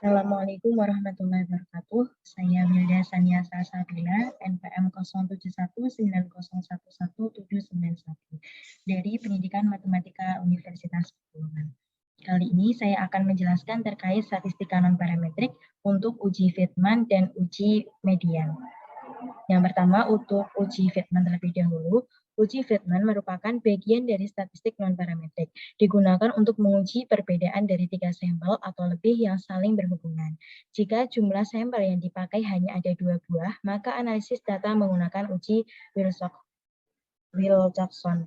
Assalamualaikum warahmatullahi wabarakatuh. Saya Wilda Sania Salsabila, NPM 0719011791 dari Pendidikan Matematika Universitas Pekalongan. Kali ini saya akan menjelaskan terkait statistika non-parametrik untuk uji Fedman dan uji median. Yang pertama, untuk uji Fedman terlebih dahulu. Uji Fedman merupakan bagian dari statistik non-parametrik, digunakan untuk menguji perbedaan dari 3 sampel atau lebih yang saling berhubungan. Jika jumlah sampel yang dipakai hanya ada 2 buah, maka analisis data menggunakan uji Wilcoxon.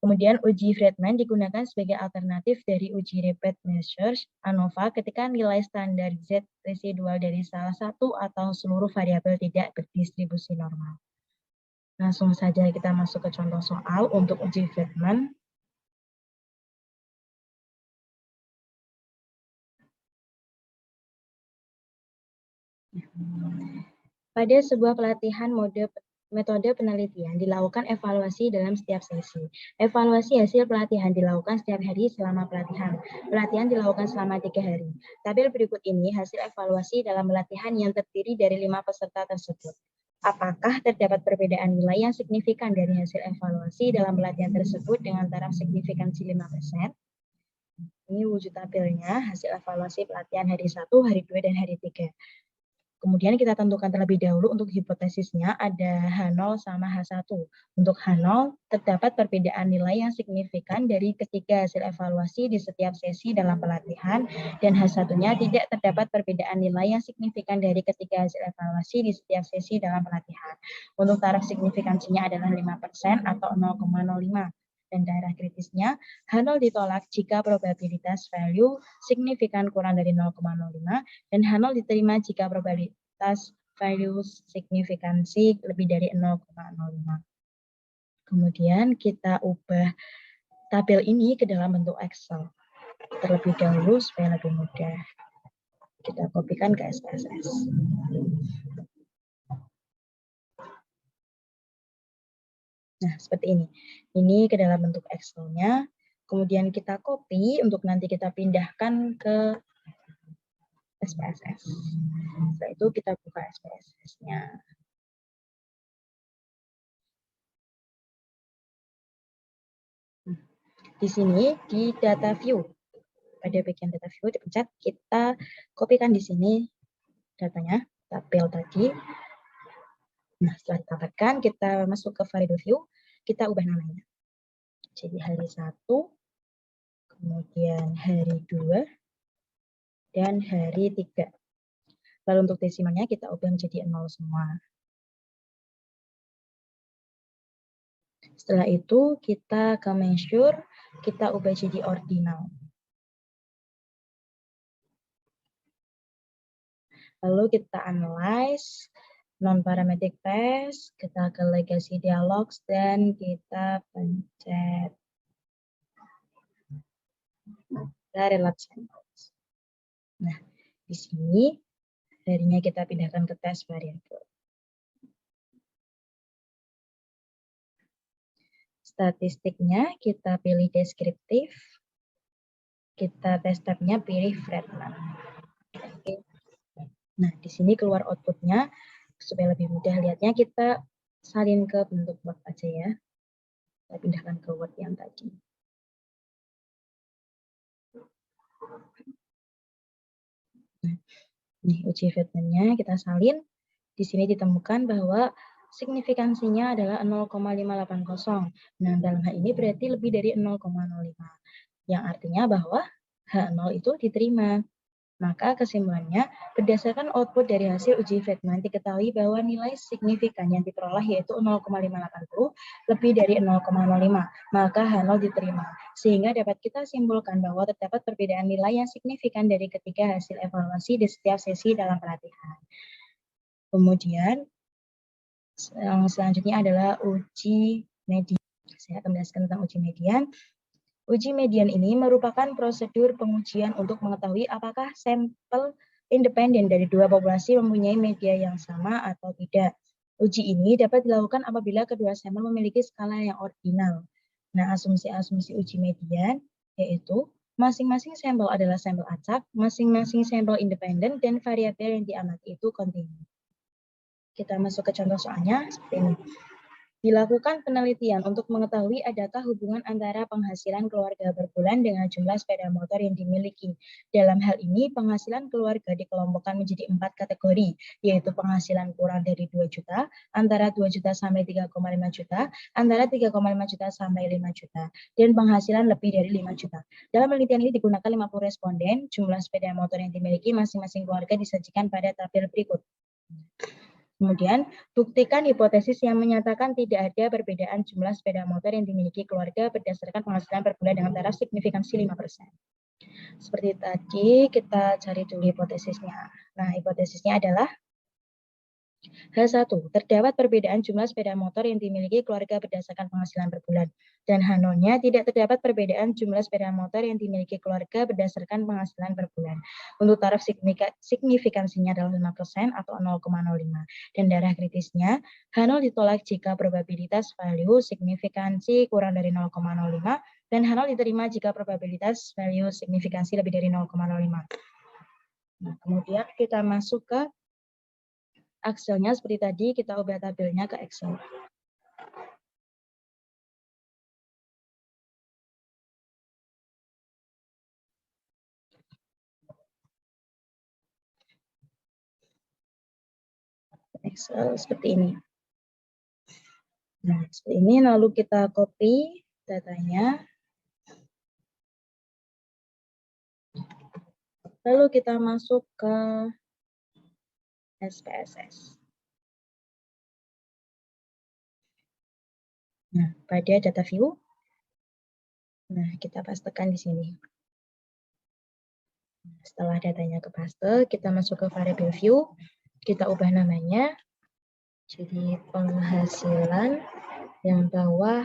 Kemudian uji Friedman digunakan sebagai alternatif dari uji repeat measures ANOVA ketika nilai standar Z residual dari salah satu atau seluruh variabel tidak berdistribusi normal. Langsung saja kita masuk ke contoh soal untuk uji Friedman. Pada sebuah pelatihan metode penelitian dilakukan evaluasi dalam setiap sesi. Evaluasi hasil pelatihan dilakukan setiap hari selama pelatihan. Pelatihan dilakukan selama 3 hari. Tabel berikut ini hasil evaluasi dalam pelatihan yang terdiri dari 5 peserta tersebut. Apakah terdapat perbedaan nilai yang signifikan dari hasil evaluasi dalam pelatihan tersebut dengan taraf signifikansi 5%? Ini wujud tabelnya, hasil evaluasi pelatihan hari 1, hari 2, dan hari 3. Kemudian kita tentukan terlebih dahulu untuk hipotesisnya ada H0 sama H1. Untuk H0 terdapat perbedaan nilai yang signifikan dari ketiga hasil evaluasi di setiap sesi dalam pelatihan, dan H1-nya tidak terdapat perbedaan nilai yang signifikan dari ketiga hasil evaluasi di setiap sesi dalam pelatihan. Untuk taraf signifikansinya adalah 5% atau 0,05. Dan daerah kritisnya, H0 ditolak jika probabilitas value signifikan kurang dari 0,05 dan H0 diterima jika probabilitas value signifikansi lebih dari 0,05. Kemudian kita ubah tabel ini ke dalam bentuk Excel terlebih dahulu supaya lebih mudah. Kita kopikan ke SPSS. Nah, seperti ini. Ini ke dalam bentuk Excel-nya. Kemudian kita copy untuk nanti kita pindahkan ke SPSS. Setelah itu kita buka SPSS-nya. Di sini, di data view. Pada bagian data view, dipencet, kita kopikan di sini datanya, tabel tadi. Nah, setelah ditambahkan, kita masuk ke variable view, kita ubah namanya. Jadi hari 1, kemudian hari 2, dan hari 3. Lalu untuk desimalnya kita ubah menjadi 0 semua. Setelah itu kita ke measure, kita ubah jadi ordinal. Lalu kita analyze, non-parametric test, kita ke legacy dialogs, dan kita pencet relate samples. Nah, di sini harinya kita pindahkan ke test variable. Statistiknya kita pilih deskriptif, kita test type-nya pilih Friedman. Oke. Nah, di sini keluar output-nya. Supaya lebih mudah lihatnya, kita salin ke bentuk Word aja ya. Kita pindahkan ke Word yang tadi. Nah, nih uji Friedman-nya kita salin. Di sini ditemukan bahwa signifikansinya adalah 0,580. Nah, dalam hal ini berarti lebih dari 0,05. Yang artinya bahwa H0 itu diterima. Maka kesimpulannya, berdasarkan output dari hasil uji Friedman diketahui bahwa nilai signifikan yang diperoleh yaitu 0,580 lebih dari 0,05, maka H0 diterima. Sehingga dapat kita simpulkan bahwa terdapat perbedaan nilai yang signifikan dari ketiga hasil evaluasi di setiap sesi dalam pelatihan. Kemudian, yang selanjutnya adalah uji median. Saya akan menjelaskan tentang uji median. Uji median ini merupakan prosedur pengujian untuk mengetahui apakah sampel independen dari dua populasi mempunyai media yang sama atau tidak. Uji ini dapat dilakukan apabila kedua sampel memiliki skala yang ordinal. Nah, asumsi-asumsi uji median yaitu Masing-masing sampel adalah sampel acak, masing-masing sampel independen, dan variabel yang diamati itu kontinu. Kita masuk ke contoh soalnya seperti ini. Dilakukan penelitian untuk mengetahui adakah hubungan antara penghasilan keluarga berbulan dengan jumlah sepeda motor yang dimiliki. Dalam hal ini, penghasilan keluarga dikelompokkan menjadi 4 kategori, yaitu penghasilan kurang dari 2 juta, antara 2 juta sampai 3,5 juta, antara 3,5 juta sampai 5 juta, dan penghasilan lebih dari 5 juta. Dalam penelitian ini digunakan 50 responden, jumlah sepeda motor yang dimiliki masing-masing keluarga disajikan pada tabel berikut. Kemudian, buktikan hipotesis yang menyatakan tidak ada perbedaan jumlah sepeda motor yang dimiliki keluarga berdasarkan penghasilan per bulan dengan taraf signifikansi 5%. Seperti tadi, kita cari dulu hipotesisnya. Nah, hipotesisnya adalah H1, terdapat perbedaan jumlah sepeda motor yang dimiliki keluarga berdasarkan penghasilan per bulan. Dan H0-nya, tidak terdapat perbedaan jumlah sepeda motor yang dimiliki keluarga berdasarkan penghasilan per bulan. Untuk taraf signifikansinya adalah 5% atau 0,05. Dan darah kritisnya, H0 ditolak jika probabilitas value signifikansi kurang dari 0,05, dan H0 diterima jika probabilitas value signifikansi lebih dari 0,05. Nah, kemudian kita masuk ke Excel-nya seperti tadi, kita ubah tabelnya ke Excel. Excel seperti ini. Nah, seperti ini, lalu kita copy datanya. Lalu kita masuk ke SPSS. Nah, pada data view, nah kita pastekan di sini. Setelah datanya kepaste, kita masuk ke variable view, kita ubah namanya jadi penghasilan yang bawah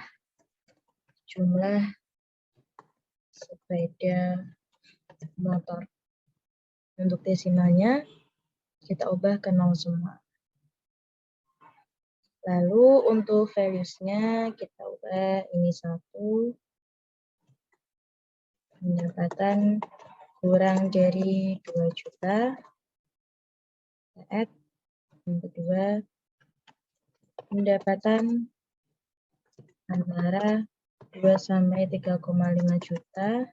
jumlah sepeda motor. Untuk desimalnya kita ubah ke 0 semua. Lalu untuk values-nya kita ubah ini 1, pendapatan kurang dari 2 juta, add. Yang kedua, pendapatan antara 2 sampai 3,5 juta.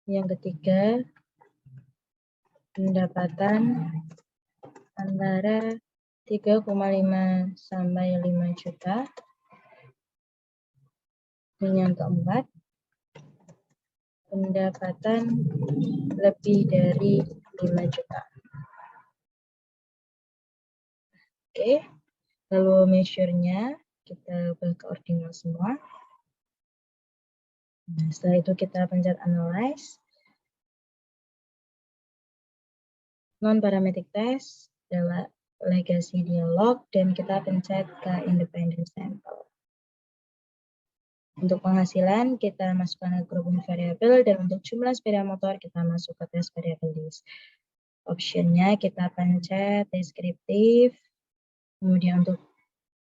Yang ketiga, pendapatan antara 3,5 sampai 5 juta. Dan yang keempat, pendapatan lebih dari 5 juta. Oke, lalu measure-nya kita ubah ke ordinal semua. Nah, setelah itu kita pencet analyze. Non-parametric test adalah legacy dialog, dan kita pencet ke independent sample. Untuk penghasilan, kita masukkan ke grouping variable, dan untuk jumlah sepeda motor, kita masuk ke test variable list. Optionnya kita pencet deskriptif. Kemudian untuk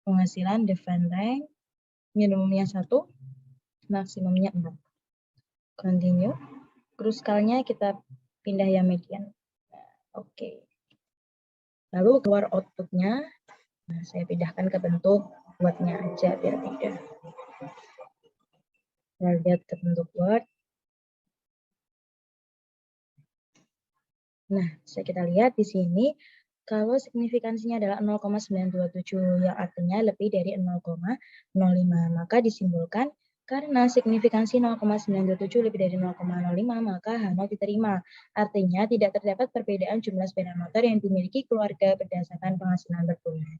penghasilan, define rank, minimumnya 1, maksimumnya 4. Continue. Kruskalnya kita pindah yang median. Oke. Lalu keluar outputnya, nah, saya pindahkan ke bentuk Word-nya aja biar tidak. Kita lihat ke bentuk Word. Nah, bisa kita lihat di sini, kalau signifikansinya adalah 0,927, yang artinya lebih dari 0,05, maka disimpulkan karena signifikansi 0,927 lebih dari 0,05, maka H0 diterima. Artinya tidak terdapat perbedaan jumlah sepeda motor yang dimiliki keluarga berdasarkan penghasilan per bulan.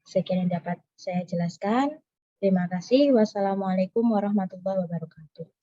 Sekian yang dapat saya jelaskan. Terima kasih. Wassalamualaikum warahmatullahi wabarakatuh.